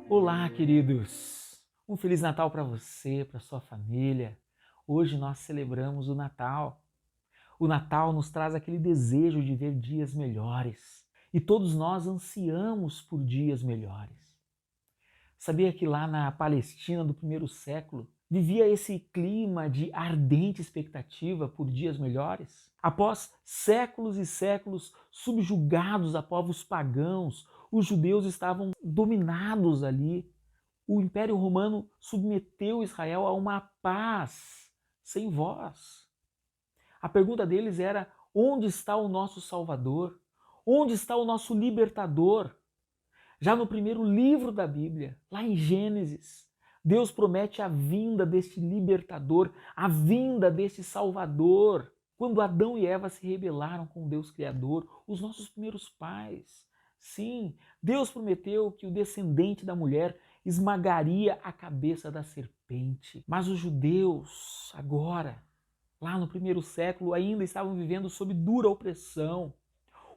Olá, queridos! Um Feliz Natal para você, para sua família. Hoje nós celebramos o Natal. O Natal nos traz aquele desejo de ver dias melhores. E todos nós ansiamos por dias melhores. Sabia que lá na Palestina do primeiro século vivia esse clima de ardente expectativa por dias melhores? Após séculos e séculos subjugados a povos pagãos, os judeus estavam dominados ali. O Império Romano submeteu Israel a uma paz sem voz. A pergunta deles era: onde está o nosso Salvador? Onde está o nosso libertador? Já no primeiro livro da Bíblia, lá em Gênesis, Deus promete a vinda deste libertador, a vinda deste Salvador. Quando Adão e Eva se rebelaram com o Deus Criador, os nossos primeiros pais. Sim, Deus prometeu que o descendente da mulher esmagaria a cabeça da serpente. Mas os judeus, agora, lá no primeiro século, ainda estavam vivendo sob dura opressão.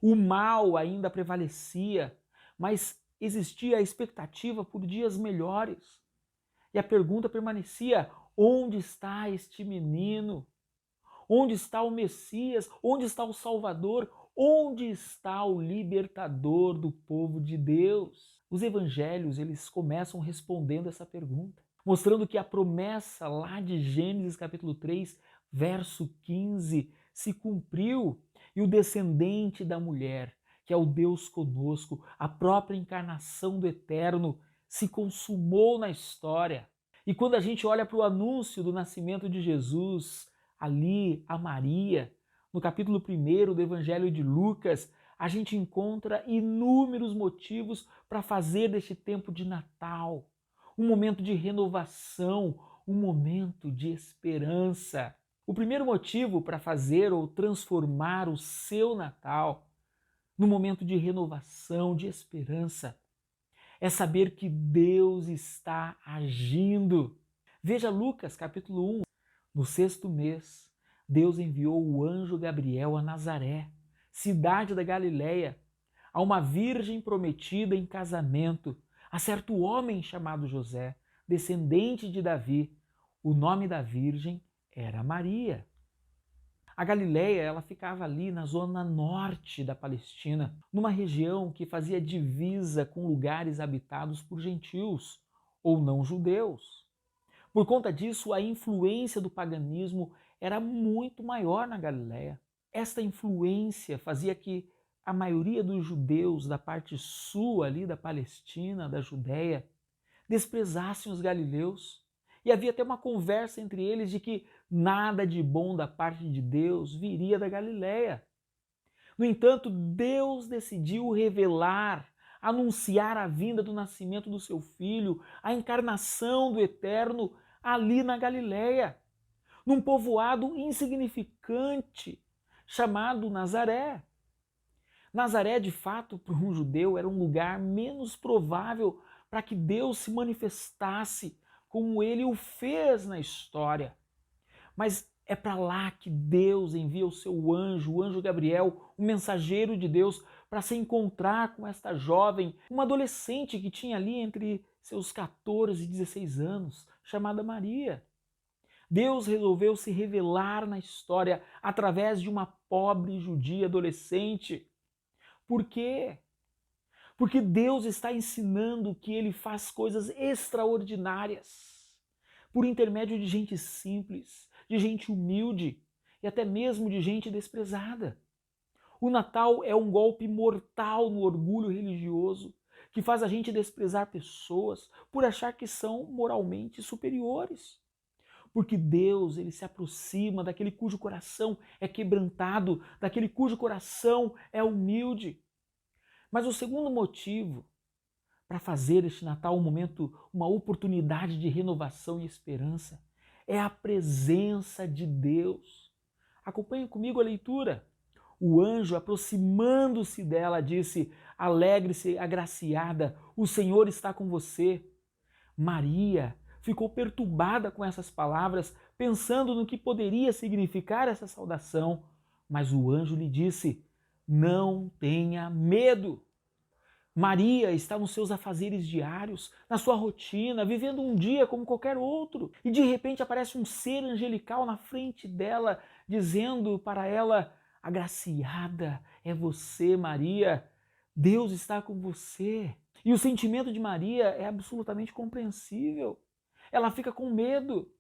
O mal ainda prevalecia, mas existia a expectativa por dias melhores. E a pergunta permanecia: onde está este menino? Onde está o Messias? Onde está o Salvador? Onde está o libertador do povo de Deus? Os evangelhos, eles começam respondendo essa pergunta, mostrando que a promessa lá de Gênesis capítulo 3, verso 15, se cumpriu e o descendente da mulher, que é o Deus conosco, a própria encarnação do Eterno, se consumou na história. E quando a gente olha para o anúncio do nascimento de Jesus, ali a Maria, no capítulo 1 do Evangelho de Lucas, a gente encontra inúmeros motivos para fazer deste tempo de Natal um momento de renovação, um momento de esperança. O primeiro motivo para fazer ou transformar o seu Natal num momento de renovação, de esperança, é saber que Deus está agindo. Veja Lucas capítulo 1. No sexto mês, Deus enviou o anjo Gabriel a Nazaré, cidade da Galileia, a uma virgem prometida em casamento, a certo homem chamado José, descendente de Davi. O nome da virgem era Maria. A Galileia, ela ficava ali na zona norte da Palestina, numa região que fazia divisa com lugares habitados por gentios ou não judeus. Por conta disso, a influência do paganismo era muito maior na Galileia. Esta influência fazia que a maioria dos judeus da parte sul ali da Palestina, da Judéia, desprezassem os galileus. E havia até uma conversa entre eles de que nada de bom da parte de Deus viria da Galileia. No entanto, Deus decidiu revelar, anunciar a vinda do nascimento do seu filho, a encarnação do Eterno ali na Galileia, num povoado insignificante chamado Nazaré. Nazaré, de fato, para um judeu, era um lugar menos provável para que Deus se manifestasse como ele o fez na história. Mas é para lá que Deus envia o seu anjo, o anjo Gabriel, o mensageiro de Deus, para se encontrar com esta jovem, uma adolescente que tinha ali entre seus 14 e 16 anos, chamada Maria. Deus resolveu se revelar na história através de uma pobre judia adolescente. Por quê? Porque Deus está ensinando que ele faz coisas extraordinárias por intermédio de gente simples, de gente humilde e até mesmo de gente desprezada. O Natal é um golpe mortal no orgulho religioso que faz a gente desprezar pessoas por achar que são moralmente superiores. Porque Deus, ele se aproxima daquele cujo coração é quebrantado, daquele cujo coração é humilde. Mas o segundo motivo para fazer este Natal um momento, uma oportunidade de renovação e esperança, é a presença de Deus. Acompanhe comigo a leitura. O anjo, aproximando-se dela, disse: alegre-se, agraciada, o Senhor está com você. Maria ficou perturbada com essas palavras, pensando no que poderia significar essa saudação. Mas o anjo lhe disse: não tenha medo. Maria está nos seus afazeres diários, na sua rotina, vivendo um dia como qualquer outro. E de repente aparece um ser angelical na frente dela, dizendo para ela: agraciada é você, Maria, Deus está com você. E o sentimento de Maria é absolutamente compreensível. Ela fica com medo.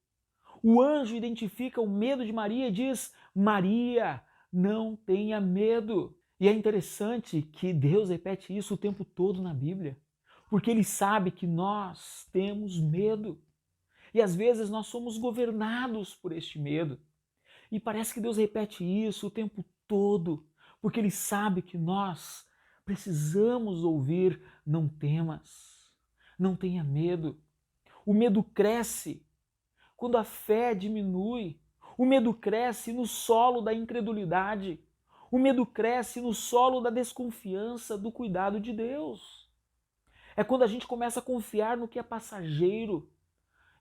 O anjo identifica o medo de Maria e diz: Maria, não tenha medo. E é interessante que Deus repete isso o tempo todo na Bíblia, porque Ele sabe que nós temos medo. E às vezes nós somos governados por este medo. E parece que Deus repete isso o tempo todo, porque Ele sabe que nós precisamos ouvir: não temas, não tenha medo. O medo cresce quando a fé diminui. O medo cresce no solo da incredulidade. O medo cresce no solo da desconfiança do cuidado de Deus. É quando a gente começa a confiar no que é passageiro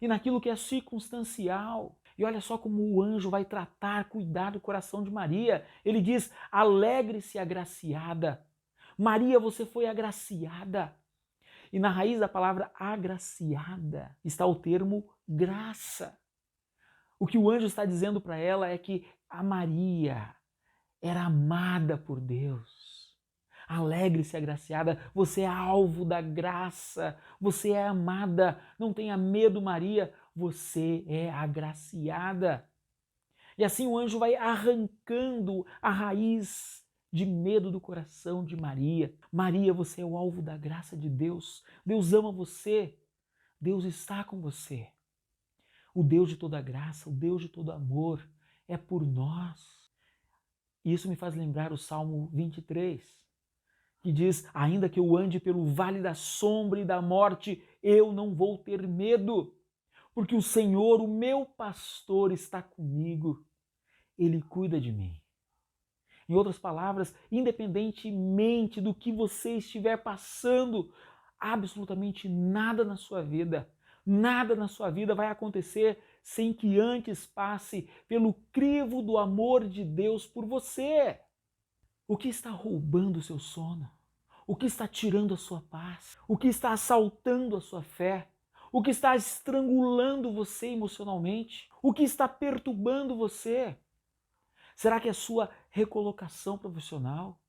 e naquilo que é circunstancial. E olha só como o anjo vai tratar, cuidar do coração de Maria. Ele diz: alegre-se, agraciada. Maria, você foi agraciada. E na raiz da palavra agraciada está o termo graça. O que o anjo está dizendo para ela é que a Maria era amada por Deus. Alegre-se, agraciada, você é alvo da graça, você é amada, não tenha medo, Maria, você é agraciada. E assim o anjo vai arrancando a raiz de medo do coração de Maria. Maria, você é o alvo da graça de Deus. Deus ama você. Deus está com você. O Deus de toda graça, o Deus de todo amor é por nós. E isso me faz lembrar o Salmo 23, que diz: ainda que eu ande pelo vale da sombra e da morte, eu não vou ter medo, porque o Senhor, o meu pastor, está comigo. Ele cuida de mim. Em outras palavras, independentemente do que você estiver passando, absolutamente nada na sua vida vai acontecer sem que antes passe pelo crivo do amor de Deus por você. O que está roubando o seu sono? O que está tirando a sua paz? O que está assaltando a sua fé? O que está estrangulando você emocionalmente? O que está perturbando você? Será que é a sua recolocação profissional?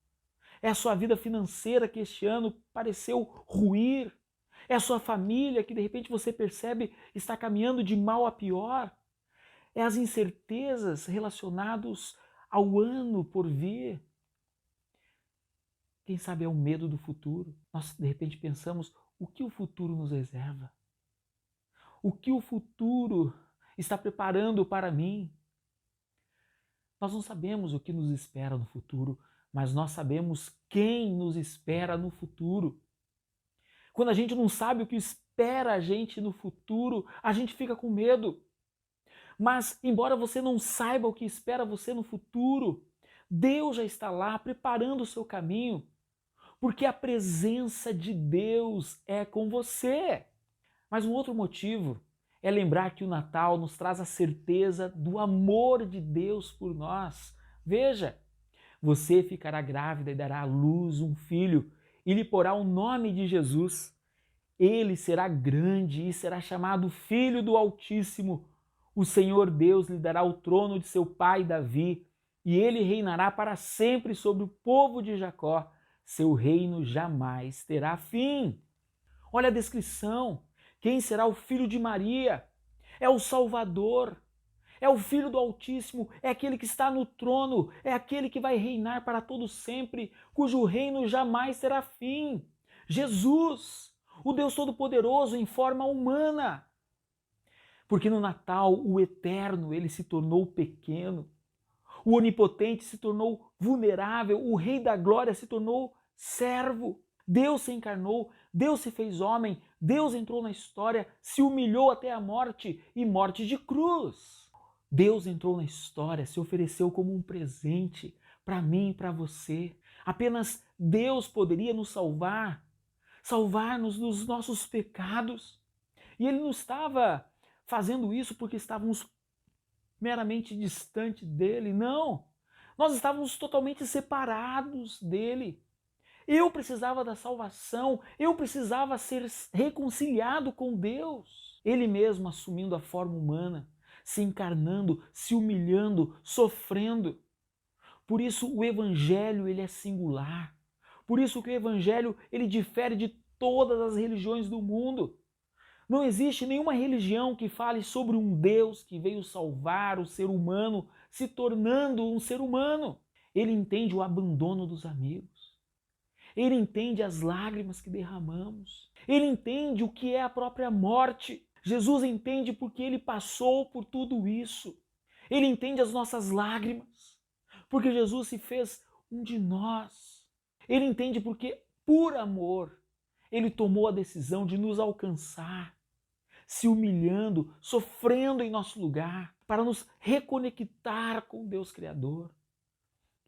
É a sua vida financeira que este ano pareceu ruir? É a sua família que de repente você percebe está caminhando de mal a pior? É as incertezas relacionadas ao ano por vir? Quem sabe é o medo do futuro? Nós de repente pensamos: o que o futuro nos reserva? O que o futuro está preparando para mim? Nós não sabemos o que nos espera no futuro, mas nós sabemos quem nos espera no futuro. Quando a gente não sabe o que espera a gente no futuro, a gente fica com medo. Mas, embora você não saiba o que espera você no futuro, Deus já está lá preparando o seu caminho, porque a presença de Deus é com você. Mas um outro motivo é lembrar que o Natal nos traz a certeza do amor de Deus por nós. Veja, você ficará grávida e dará à luz um filho e lhe porá o nome de Jesus. Ele será grande e será chamado Filho do Altíssimo. O Senhor Deus lhe dará o trono de seu pai Davi e ele reinará para sempre sobre o povo de Jacó. Seu reino jamais terá fim. Olha a descrição. Quem será o filho de Maria? É o Salvador, é o Filho do Altíssimo, é aquele que está no trono, é aquele que vai reinar para todo sempre, cujo reino jamais terá fim. Jesus, o Deus Todo-Poderoso em forma humana. Porque no Natal o Eterno, ele se tornou pequeno, o Onipotente se tornou vulnerável, o Rei da Glória se tornou servo. Deus se encarnou, Deus se fez homem, Deus entrou na história, se humilhou até a morte e morte de cruz. Deus entrou na história, se ofereceu como um presente para mim e para você. Apenas Deus poderia nos salvar, salvar-nos dos nossos pecados. E Ele não estava fazendo isso porque estávamos meramente distante dele, não. Nós estávamos totalmente separados dele. Eu precisava da salvação, eu precisava ser reconciliado com Deus. Ele mesmo assumindo a forma humana, se encarnando, se humilhando, sofrendo. Por isso o evangelho ele é singular. Por isso que o evangelho ele difere de todas as religiões do mundo. Não existe nenhuma religião que fale sobre um Deus que veio salvar o ser humano, se tornando um ser humano. Ele entende o abandono dos amigos. Ele entende as lágrimas que derramamos. Ele entende o que é a própria morte. Jesus entende porque ele passou por tudo isso. Ele entende as nossas lágrimas, porque Jesus se fez um de nós. Ele entende porque, por amor, ele tomou a decisão de nos alcançar, se humilhando, sofrendo em nosso lugar, para nos reconectar com Deus Criador.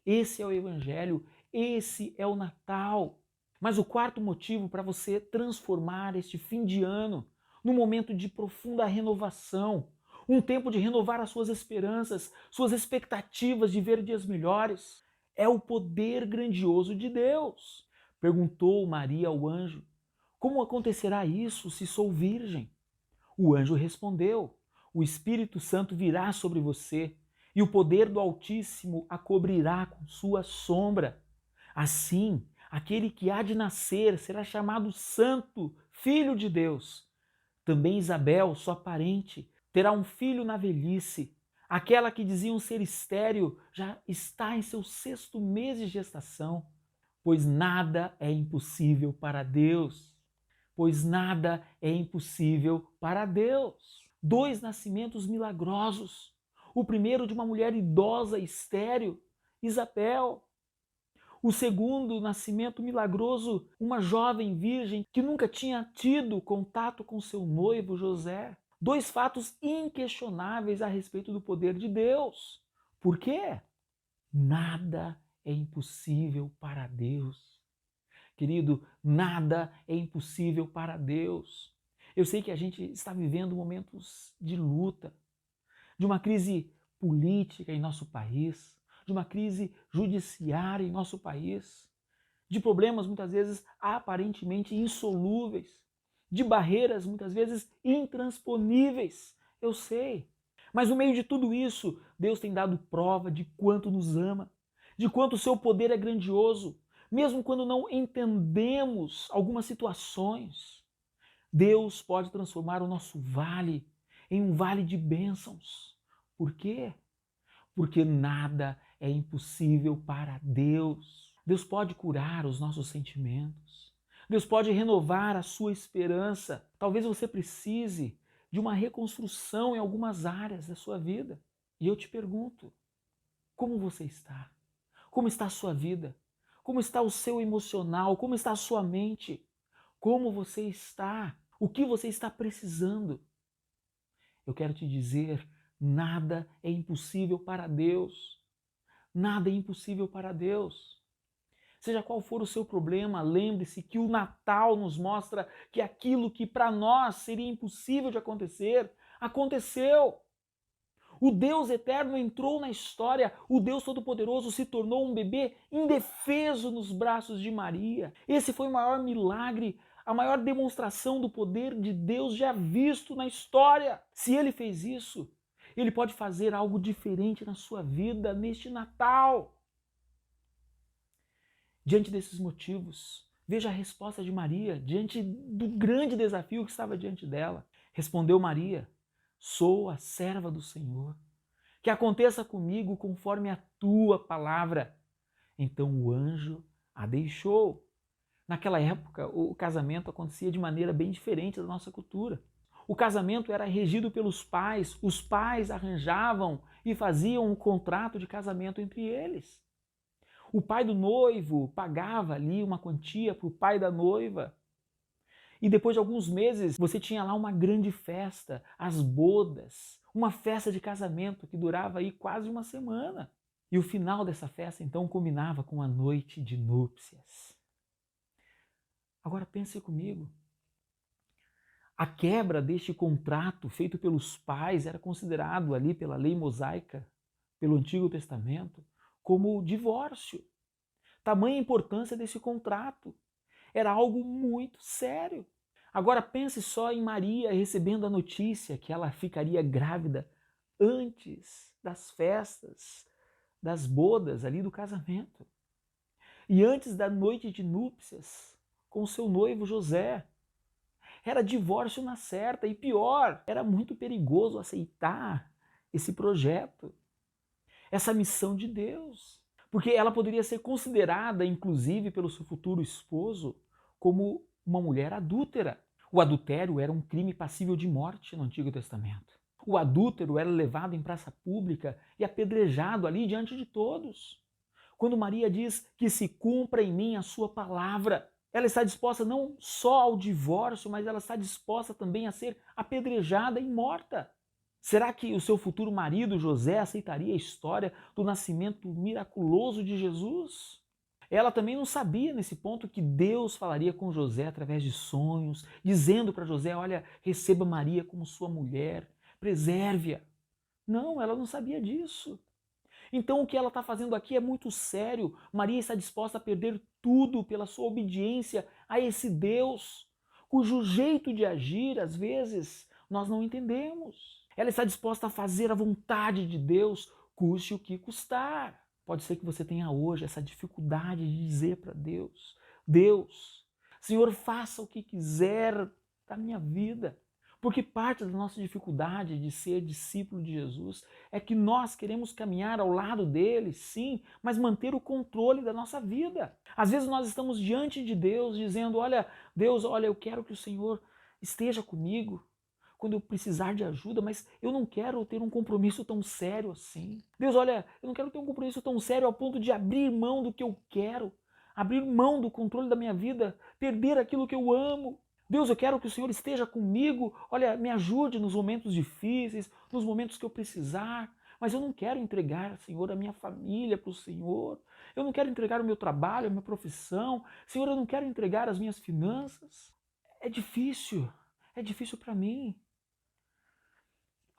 Esse é o Evangelho, esse é o Natal. Mas o quarto motivo para você transformar este fim de ano num momento de profunda renovação, um tempo de renovar as suas esperanças, suas expectativas de ver dias melhores, é o poder grandioso de Deus. Perguntou Maria ao anjo: como acontecerá isso se sou virgem? O anjo respondeu: o Espírito Santo virá sobre você e o poder do Altíssimo a cobrirá com sua sombra. Assim, aquele que há de nascer será chamado Santo, Filho de Deus. Também Isabel, sua parente, terá um filho na velhice. Aquela que diziam ser estéril já está em seu 6º mês de gestação, pois nada é impossível para Deus. Pois nada é impossível para Deus. 2 nascimentos milagrosos. O primeiro de uma mulher idosa e estéril, Isabel. O segundo nascimento milagroso, uma jovem virgem que nunca tinha tido contato com seu noivo José. 2 fatos inquestionáveis a respeito do poder de Deus. Por quê? Nada é impossível para Deus. Querido, nada é impossível para Deus. Eu sei que a gente está vivendo momentos de luta, de uma crise política em nosso país, de uma crise judiciária em nosso país, de problemas muitas vezes aparentemente insolúveis, de barreiras muitas vezes intransponíveis. Eu sei. Mas no meio de tudo isso, Deus tem dado prova de quanto nos ama, de quanto o seu poder é grandioso, mesmo quando não entendemos algumas situações. Deus pode transformar o nosso vale em um vale de bênçãos. Por quê? Porque nada é impossível para Deus. Deus pode curar os nossos sentimentos. Deus pode renovar a sua esperança. Talvez você precise de uma reconstrução em algumas áreas da sua vida. E eu te pergunto, como você está? Como está a sua vida? Como está o seu emocional? Como está a sua mente? Como você está? O que você está precisando? Eu quero te dizer, nada é impossível para Deus. Nada é impossível para Deus. Seja qual for o seu problema, lembre-se que o Natal nos mostra que aquilo que para nós seria impossível de acontecer, aconteceu. O Deus eterno entrou na história, o Deus Todo-Poderoso se tornou um bebê indefeso nos braços de Maria. Esse foi o maior milagre, a maior demonstração do poder de Deus já visto na história. Se ele fez isso, ele pode fazer algo diferente na sua vida neste Natal. Diante desses motivos, veja a resposta de Maria diante do grande desafio que estava diante dela. Respondeu Maria: sou a serva do Senhor, que aconteça comigo conforme a tua palavra. Então o anjo a deixou. Naquela época, o casamento acontecia de maneira bem diferente da nossa cultura. O casamento era regido pelos pais, os pais arranjavam e faziam um contrato de casamento entre eles. O pai do noivo pagava ali uma quantia para o pai da noiva. E depois de alguns meses, você tinha lá uma grande festa, as bodas, uma festa de casamento que durava aí quase uma semana. E o final dessa festa, então, combinava com a noite de núpcias. Agora pense comigo. A quebra deste contrato feito pelos pais era considerado ali pela lei mosaica, pelo Antigo Testamento, como divórcio. Tamanha a importância desse contrato. Era algo muito sério. Agora pense só em Maria recebendo a notícia que ela ficaria grávida antes das festas, das bodas ali do casamento. E antes da noite de núpcias com seu noivo José. Era divórcio na certa e pior, era muito perigoso aceitar esse projeto, essa missão de Deus. Porque ela poderia ser considerada, inclusive pelo seu futuro esposo, como uma mulher adúltera. O adultério era um crime passível de morte no Antigo Testamento. O adúltero era levado em praça pública e apedrejado ali diante de todos. Quando Maria diz que se cumpra em mim a sua palavra, ela está disposta não só ao divórcio, mas ela está disposta também a ser apedrejada e morta. Será que o seu futuro marido, José, aceitaria a história do nascimento miraculoso de Jesus? Ela também não sabia nesse ponto que Deus falaria com José através de sonhos, dizendo para José, olha, receba Maria como sua mulher, preserve-a. Não, ela não sabia disso. Então o que ela está fazendo aqui é muito sério. Maria está disposta a perder tudo pela sua obediência a esse Deus, cujo jeito de agir, às vezes, nós não entendemos. Ela está disposta a fazer a vontade de Deus, custe o que custar. Pode ser que você tenha hoje essa dificuldade de dizer para Deus, Deus, Senhor, faça o que quiser da minha vida. Porque parte da nossa dificuldade de ser discípulo de Jesus é que nós queremos caminhar ao lado dele, sim, mas manter o controle da nossa vida. Às vezes nós estamos diante de Deus dizendo, olha, Deus, olha, eu quero que o Senhor esteja comigo quando eu precisar de ajuda, mas eu não quero ter um compromisso tão sério assim. Deus, olha, eu não quero ter um compromisso tão sério ao ponto de abrir mão do que eu quero, abrir mão do controle da minha vida, perder aquilo que eu amo. Deus, eu quero que o Senhor esteja comigo, olha, me ajude nos momentos difíceis, nos momentos que eu precisar, mas eu não quero entregar, Senhor, a minha família para o Senhor, eu não quero entregar o meu trabalho, a minha profissão, Senhor, eu não quero entregar as minhas finanças. É difícil para mim.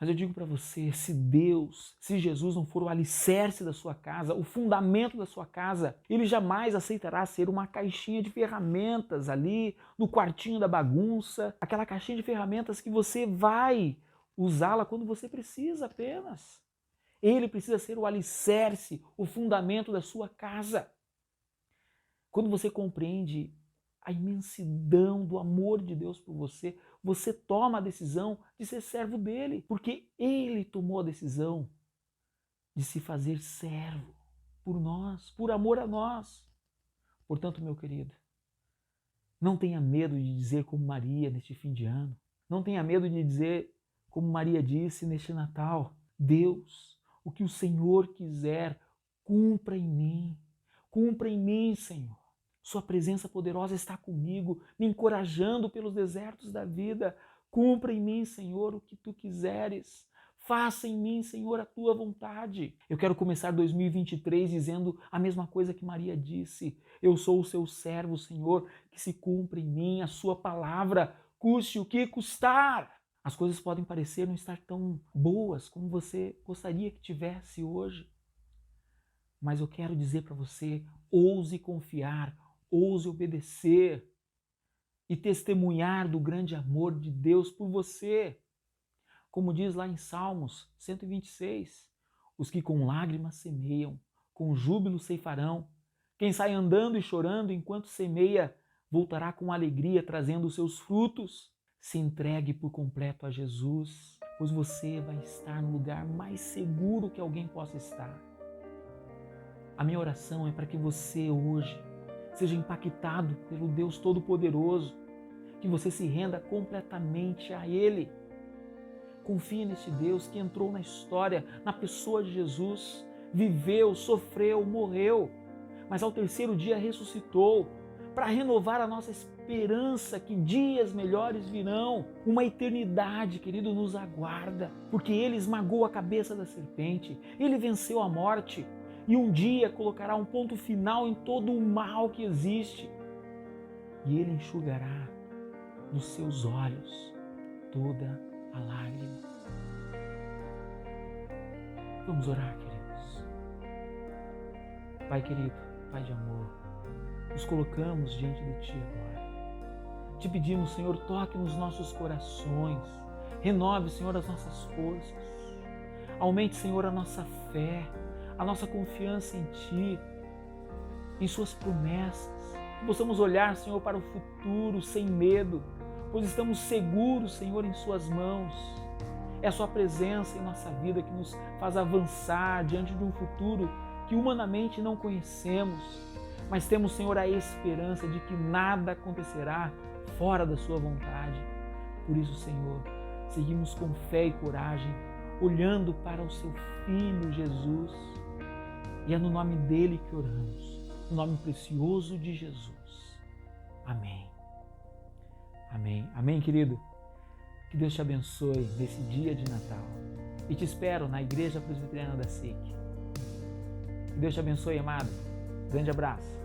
Mas eu digo para você, se Deus, se Jesus não for o alicerce da sua casa, o fundamento da sua casa, ele jamais aceitará ser uma caixinha de ferramentas ali no quartinho da bagunça, aquela caixinha de ferramentas que você vai usá-la quando você precisa apenas. Ele precisa ser o alicerce, o fundamento da sua casa. Quando você compreende a imensidão do amor de Deus por você, você toma a decisão de ser servo dele, porque ele tomou a decisão de se fazer servo por nós, por amor a nós. Portanto, meu querido, não tenha medo de dizer como Maria neste fim de ano, não tenha medo de dizer como Maria disse neste Natal, Deus, o que o Senhor quiser, cumpra em mim, Senhor. Sua presença poderosa está comigo, me encorajando pelos desertos da vida. Cumpra em mim, Senhor, o que tu quiseres. Faça em mim, Senhor, a tua vontade. Eu quero começar 2023 dizendo a mesma coisa que Maria disse. Eu sou o seu servo, Senhor, que se cumpra em mim a sua palavra, custe o que custar. As coisas podem parecer não estar tão boas como você gostaria que tivesse hoje. Mas eu quero dizer para você, ouse confiar, ouse obedecer e testemunhar do grande amor de Deus por você. Como diz lá em Salmos 126, os que com lágrimas semeiam, com júbilo ceifarão. Quem sai andando e chorando enquanto semeia, voltará com alegria trazendo os seus frutos. Se entregue por completo a Jesus, pois você vai estar no lugar mais seguro que alguém possa estar. A minha oração é para que você hoje seja impactado pelo Deus Todo-Poderoso, que você se renda completamente a Ele. Confie nesse Deus que entrou na história, na pessoa de Jesus, viveu, sofreu, morreu, mas ao terceiro dia ressuscitou para renovar a nossa esperança que dias melhores virão. Uma eternidade, querido, nos aguarda, porque Ele esmagou a cabeça da serpente, Ele venceu a morte, e um dia colocará um ponto final em todo o mal que existe. E Ele enxugará dos seus olhos toda a lágrima. Vamos orar, queridos. Pai querido, Pai de amor, nos colocamos diante de Ti agora. Te pedimos, Senhor, toque nos nossos corações, renove, Senhor, as nossas forças, aumente, Senhor, a nossa fé, a nossa confiança em Ti, em Suas promessas, que possamos olhar, Senhor, para o futuro sem medo, pois estamos seguros, Senhor, em Suas mãos. É a Sua presença em nossa vida que nos faz avançar diante de um futuro que humanamente não conhecemos, mas temos, Senhor, a esperança de que nada acontecerá fora da Sua vontade. Por isso, Senhor, seguimos com fé e coragem, olhando para o Seu Filho Jesus, e é no nome dele que oramos, no nome precioso de Jesus. Amém. Amém. Amém, querido? Que Deus te abençoe nesse dia de Natal. E te espero na Igreja Presbiteriana da SIC. Que Deus te abençoe, amado. Grande abraço.